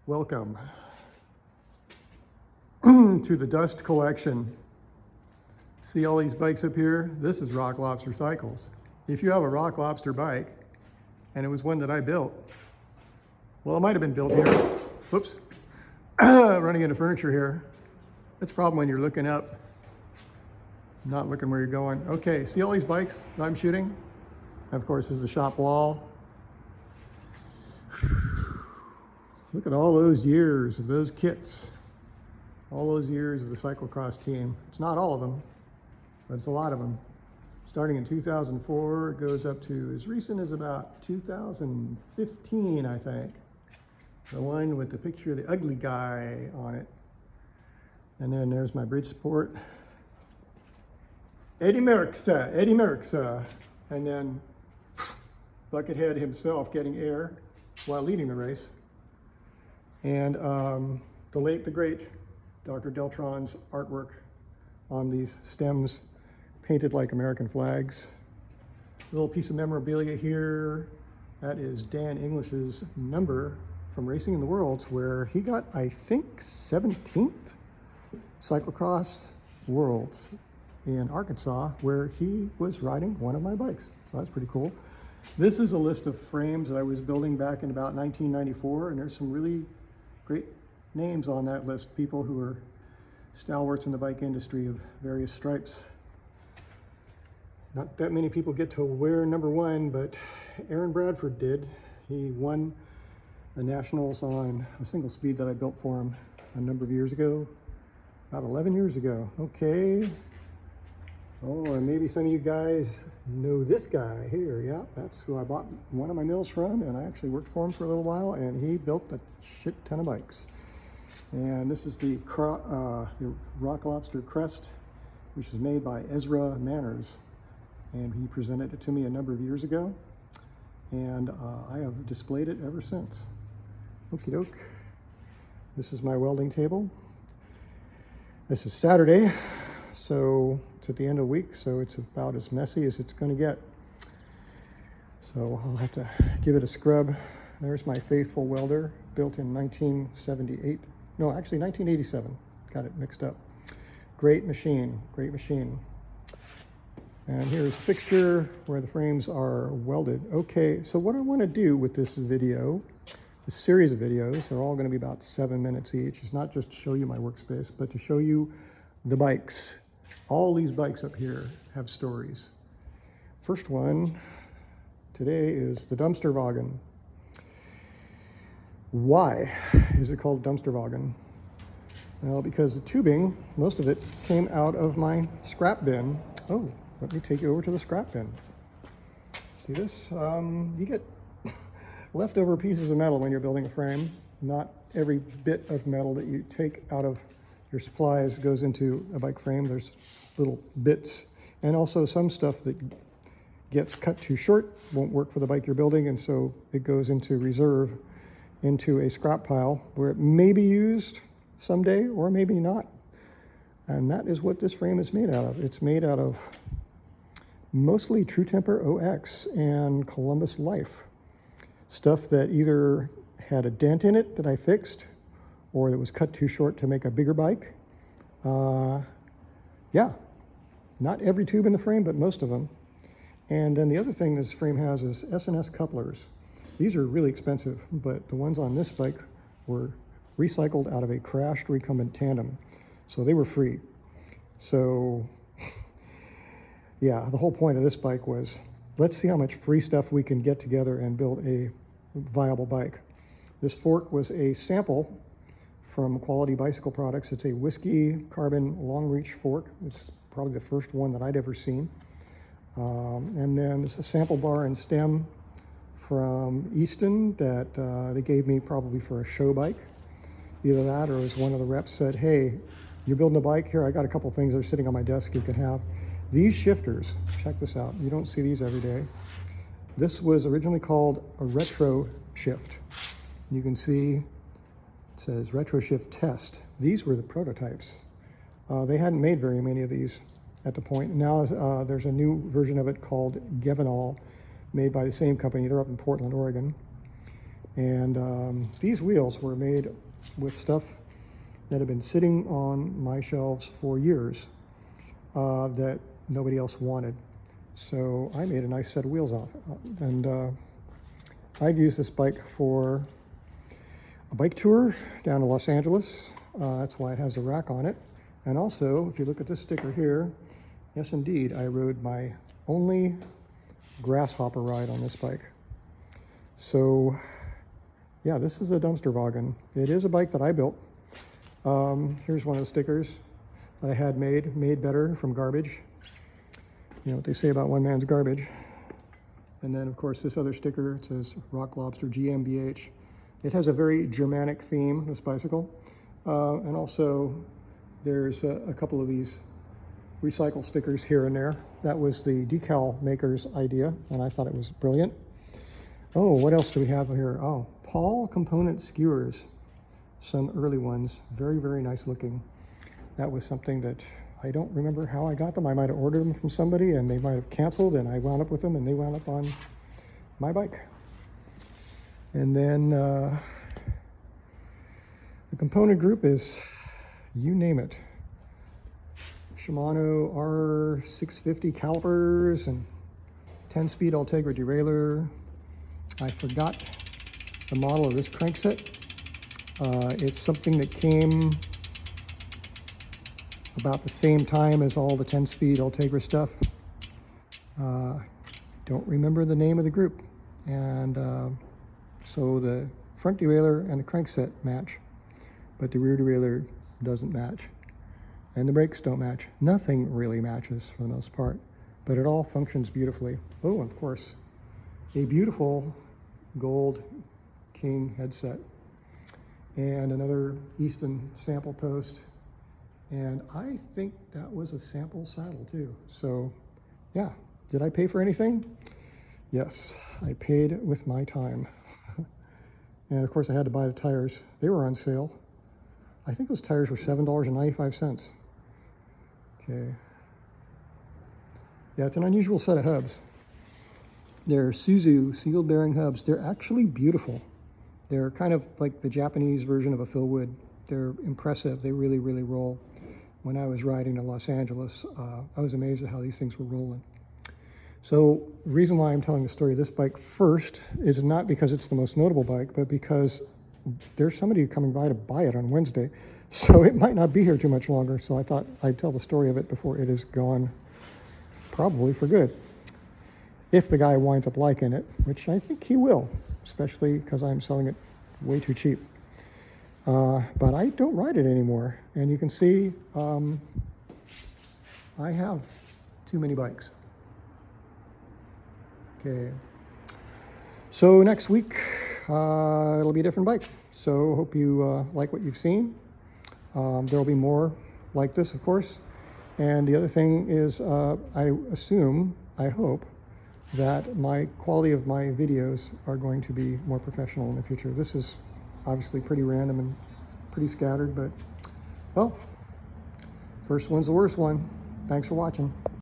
Welcome to the dust collection. See all these bikes up here? This is Rock Lobster Cycles. If you have a Rock Lobster bike, and it was one that I built, well, it might have been built here. Whoops, running into furniture here. That's a problem when you're looking up, not looking where you're going. Okay, see all these bikes that I'm shooting? And of course, this is the shop wall. Look at all those years of those kits, all those years of the cyclocross team. It's not all of them, but it's a lot of them. Starting in 2004, it goes up to as recent as about 2015, I think. The one with the picture of the ugly guy on it. And then there's my bridge support. Eddie Merckx. And then Buckethead himself getting air while leading the race. And the late, the great Dr. Deltron's artwork on these stems painted like American flags. A little piece of memorabilia here. That is Dan English's number from Racing in the Worlds, where he got, I think, 17th Cyclocross Worlds in Arkansas, where he was riding one of my bikes. So that's pretty cool. This is a list of frames that I was building back in about 1994, and there's some really great names on that list, people who are stalwarts in the bike industry of various stripes. Not that many people get to wear number one, but Aaron Bradford did. He won the nationals on a single speed that I built for him a number of years ago, about 11 years ago. Okay. Oh, and maybe some of you guys know this guy here. Yeah, that's who I bought one of my mills from, and I actually worked for him for a little while, and he built a shit ton of bikes. And this is the Rock Lobster crest, which is made by Ezra Manners, and he presented it to me a number of years ago, and I have displayed it ever since. Okie doke. This is my welding table. This is Saturday. So it's at the end of the week, so it's about as messy as it's going to get. So I'll have to give it a scrub. There's my faithful welder, built in 1978. No, actually 1987. Got it mixed up. Great machine, great machine. And here's the fixture where the frames are welded. Okay, so what I want to do with this video, this series of videos, they're all going to be about 7 minutes each. It's not just to show you my workspace, but to show you the bikes. All these bikes up here have stories. First one today is the Dumpstervaagen. Why is it called Dumpstervaagen? Well, because the tubing, most of it came out of my scrap bin. Oh, let me take you over to the scrap bin. See this? You get leftover pieces of metal when you're building a frame. Not every bit of metal that you take out of your supplies goes into a bike frame. There's little bits, and also some stuff that gets cut too short won't work for the bike you're building, and so it goes into reserve, into a scrap pile where it may be used someday or maybe not. And that is what this frame is made out of. It's made out of mostly True Temper OX and Columbus Life. Stuff that either had a dent in it that I fixed, or that was cut too short to make a bigger bike. Yeah, not every tube in the frame, but most of them. And then the other thing this frame has is S&S couplers. These are really expensive, but the ones on this bike were recycled out of a crashed recumbent tandem. So they were free. So yeah, the whole point of this bike was, let's see how much free stuff we can get together and build a viable bike. This fork was a sample from Quality Bicycle Products. It's a whiskey carbon long reach fork. It's probably the first one that I'd ever seen. And then it's a sample bar and stem from Easton that they gave me probably for a show bike. Either that, or as one of the reps said, hey, you're building a bike? Here, I got a couple things that are sitting on my desk you can have. These shifters, check this out. You don't see these every day. This was originally called a retro shift. You can see it says retro shift test. These were the prototypes. They hadn't made very many of these at the point. Now there's a new version of it called Gevinol, made by the same company. They're up in Portland, Oregon. And these wheels were made with stuff that had been sitting on my shelves for years that nobody else wanted. So I made a nice set of wheels off. And I've used this bike for a bike tour down to Los Angeles. That's why it has a rack on it. And also, if you look at this sticker here, yes indeed, I rode my only grasshopper ride on this bike. So yeah, this is a Dumpstervaagen. It is a bike that I built. Here's one of the stickers that I had made better from garbage. You know what they say about one man's garbage. And then of course this other sticker, it says Rock Lobster GmbH. It has a very Germanic theme, this bicycle. And also there's a couple of these recycle stickers here and there. That was the decal maker's idea, and I thought it was brilliant. Oh, what else do we have here? Oh, Paul component skewers. Some early ones, very, very nice looking. That was something that I don't remember how I got them. I might have ordered them from somebody and they might have canceled, and I wound up with them and they wound up on my bike. And then the component group is, you name it. Shimano R650 calipers and 10-speed Ultegra derailleur. I forgot the model of this crankset. It's something that came about the same time as all the 10-speed Ultegra stuff. Don't remember the name of the group. And so the front derailleur and the crankset match, but the rear derailleur doesn't match. And the brakes don't match. Nothing really matches for the most part, but it all functions beautifully. Oh, and of course, a beautiful gold King headset and another Easton sample post. And I think that was a sample saddle too. So yeah, did I pay for anything? Yes, I paid with my time. And of course I had to buy the tires. They were on sale. I think those tires were $7.95. Okay. Yeah, it's an unusual set of hubs. They're Suzu sealed bearing hubs. They're actually beautiful. They're kind of like the Japanese version of a Philwood. They're impressive. They really, really roll. When I was riding to Los Angeles, I was amazed at how these things were rolling. So the reason why I'm telling the story of this bike first is not because it's the most notable bike, but because there's somebody coming by to buy it on Wednesday. So it might not be here too much longer. So I thought I'd tell the story of it before it is gone, probably for good. If the guy winds up liking it, which I think he will, especially because I'm selling it way too cheap. But I don't ride it anymore. And you can see I have too many bikes. Okay. So next week, it'll be a different bike. So hope you like what you've seen. There'll be more like this, of course. And the other thing is, I assume, I hope, that my quality of my videos are going to be more professional in the future. This is obviously pretty random and pretty scattered, but well, first one's the worst one. Thanks for watching.